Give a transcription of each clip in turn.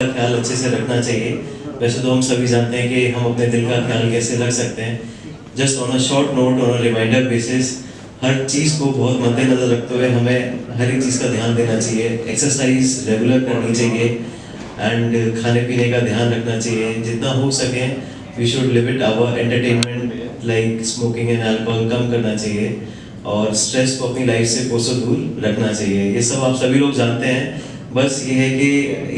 का ख्याल अच्छे से रखना चाहिए। वैसे तो हम सभी जानते हैं कि हम अपने दिल का ख्याल कैसे रख सकते हैं। Just on a short note, on a reminder basis, हर चीज़ को बहुत मद्देनजर रखते हुए हमें हर एक चीज़ का ध्यान देना चाहिए। एक्सरसाइज रेगुलर करनी चाहिए एंड खाने पीने का ध्यान रखना चाहिए। जितना हो सके we should limit our entertainment like smoking and alcohol कम करना चाहिए और स्ट्रेस को अपनी लाइफ से कोसों दूर रखना चाहिए। ये सब आप सभी लोग जानते हैं। बस ये है कि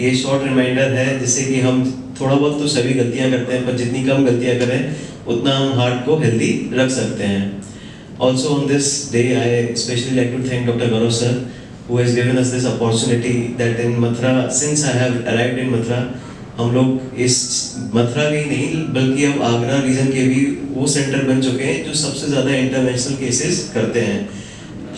ये शॉर्ट रिमाइंडर है जिससे कि हम थोड़ा बहुत तो सभी गलतियां करते हैं, पर जितनी कम गलतियां करें उतना हम हार्ट को हेल्दी रख सकते हैं। Also on this day, I especially like to thank Dr. Gaurav sir, who has given us this opportunity that in Mathura, since I have arrived in Mathura, हम लोग इस मथुरा के ही नहीं बल्कि अब आगरा रीजन के भी वो सेंटर बन चुके हैं जो सबसे ज़्यादा इंटरनेशनल केसेस करते हैं।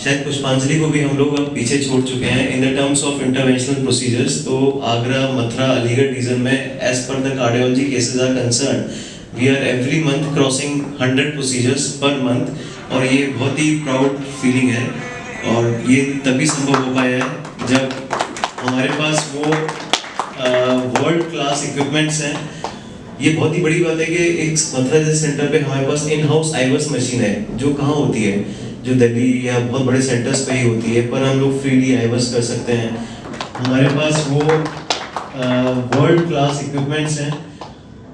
शायद पुष्पांजलि को भी हम लोग अब पीछे छोड़ चुके हैं in the terms of interventional procedures. तो आगरा, मथुरा, अलीगढ़ रीजन में as per the cardiology cases are concern, we are every month crossing 100 procedures per month, और ये बहुत ही प्राउड फीलिंग है। और ये तभी संभव हो पाया है जब हमारे पास वो वर्ल्ड क्लास इक्विपमेंट्स हैं। ये बहुत ही बड़ी बात है कि एक मथुरा जैसे सेंटर पे हमारे पास इन हाउस आईवर्स मशीन है, जो कहाँ होती है, जो दिल्ली या बहुत बड़े सेंटर्स पे ही होती है, पर हम लोग फ्रीली आईवर्स कर सकते हैं। हमारे पास वो वर्ल्ड क्लास इक्विपमेंट्स हैं।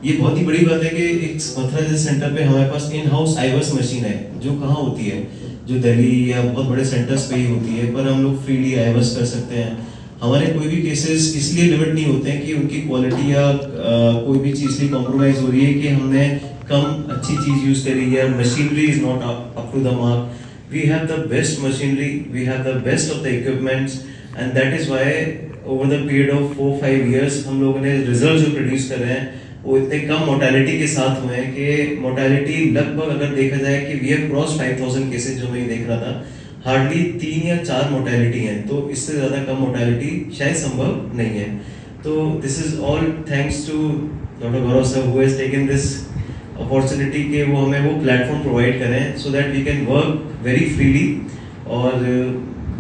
ये बहुत ही बड़ी बात है कि एक मथुरा जैसे सेंटर पे हमारे पास इन हाउस आईवर्स मशीन है, जो कहाँ होती है, जो दिल्ली या बहुत बड़े सेंटर्स पे ही होती है, पर हम लोग फ्रीली आईवर्स कर सकते हैं। हमारे कोई भी केसेस इसलिए लिमिट नहीं होते हैं कि उनकी क्वालिटी या कोई भी चीज़ की कॉम्प्रोमाइज हो रही है कि हमने कम अच्छी चीज़ यूज़ करी है, machinery is not up to the mark. We have the best machinery, we have the best of the equipments, and that is why over the period of 4-5 years हम लोगों ने रिजल्ट जो प्रोड्यूस कर रहे हैं वो इतने कम मोर्टेलिटी के साथ हुए हैं कि मोर्टेलिटी लगभग अगर देखा जाए कि वी हैव क्रॉस 5000 केसेस जो मैं देख रहा था, हार्डली 3 या 4 मोर्टेलिटी हैं। तो इससे ज़्यादा कम मोर्टेलिटी शायद संभव नहीं है। तो this is all thanks to doctor Gaurav sir who has taken this opportunity के वो हमें वो प्लेटफॉर्म प्रोवाइड करें so that we can work very freely. और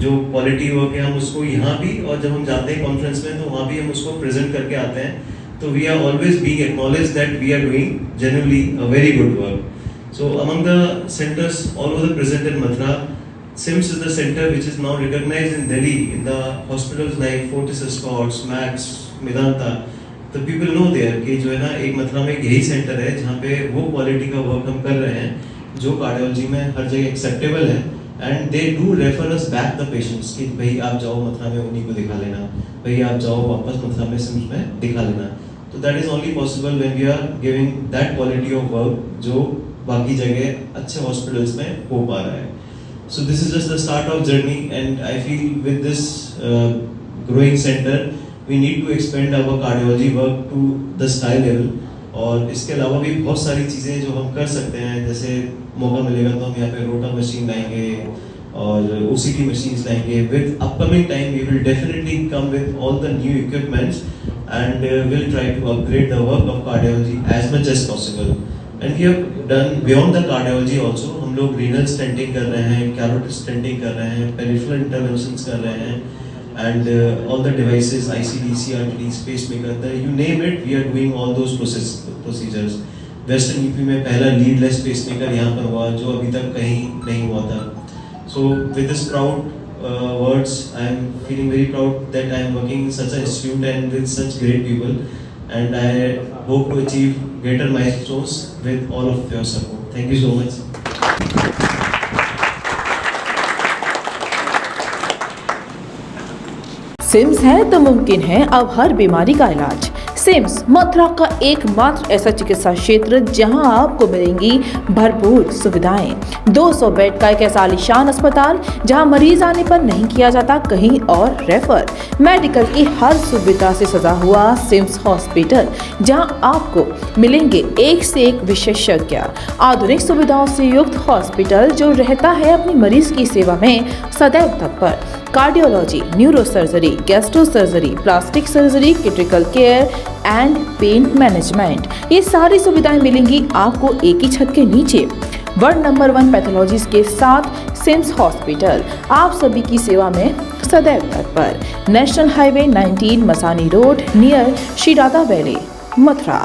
जो क्वालिटी वर्क है हम उसको यहाँ भी, और जब हम जाते हैं कॉन्फ्रेंस में तो वहाँ भी हम उसको प्रेजेंट करके आते हैं। तो we are always being acknowledged that we are doing genuinely a very good work. So among the centres all over present in Mathura, SIMS is the center which is now recognized in Delhi in the hospitals like Fortis Escorts, Max, Medanta. तो people know there कि जो है ना एक मथुरा में यही centre है जहाँ पे वो क्वालिटी का वर्क हम कर रहे हैं जो कार्डियोलॉजी में हर जगह एक्सेप्टेबल है। And they do refer us back the patients कि भाई आप जाओ मथुरा में उन्हीं को दिखा लेना, भाई आप जाओ वापस मथुरा में SIMS में दिखा लेना। तो that is only possible when we are giving that quality of work जो बाकी जगह अच्छे हॉस्पिटल्स में हो पा रहा है। So this is just the start of journey, and I feel with this growing center, we need to expand our cardiology work to the sky level. और इसके अलावा भी बहुत सारी चीज़ें जो हम कर सकते हैं, जैसे मौका मिलेगा तो हम यहाँ पे रोटा मशीन लाएंगे और OCT मशीन्स लाएंगे। With upcoming time, we will definitely come with all the new equipments and will try to upgrade the work of cardiology as much as possible. And we have done beyond the cardiology also. हम लोग renal stenting कर रहे हैं, carotid stenting कर रहे हैं, peripheral interventions कर रहे हैं, and all the devices, ICD, CRT, pacemaker, you name it, we are doing all those procedures. Western UP में पहला leadless pacemaker यहाँ पर हुआ जो अभी तक कहीं नहीं हुआ था। So with this proud words, I am feeling very proud that I am working in such an institute and with such great people, and I hope to achieve greater milestones with all of your support. Thank you so much. SIMS है तो मुमकिन है अब हर बीमारी का इलाज। SIMS Mathura का एकमात्र ऐसा चिकित्सा क्षेत्र जहां आपको मिलेंगी भरपूर सुविधाएं। 200 बेड का एक ऐसा आलीशान अस्पताल जहां मरीज आने पर नहीं किया जाता कहीं और रेफर। मेडिकल की हर सुविधा से सजा हुआ SIMS हॉस्पिटल जहां आपको मिलेंगे एक से एक विशेषज्ञ। आधुनिक सुविधाओं से युक्त हॉस्पिटल जो रहता है अपनी मरीज की सेवा में सदैव तत्पर। Cardiology, neurosurgery, gastro surgery, plastic surgery, critical care and pain management, ये सारी सुविधाएं मिलेंगी आपको एक ही छत के नीचे। वर्ल्ड नंबर 1 पैथोलॉजीज के साथ SIMS हॉस्पिटल आप सभी की सेवा में सदैव तत्पर। National highway 19 Masani road near Shri Radha valley, Mathura.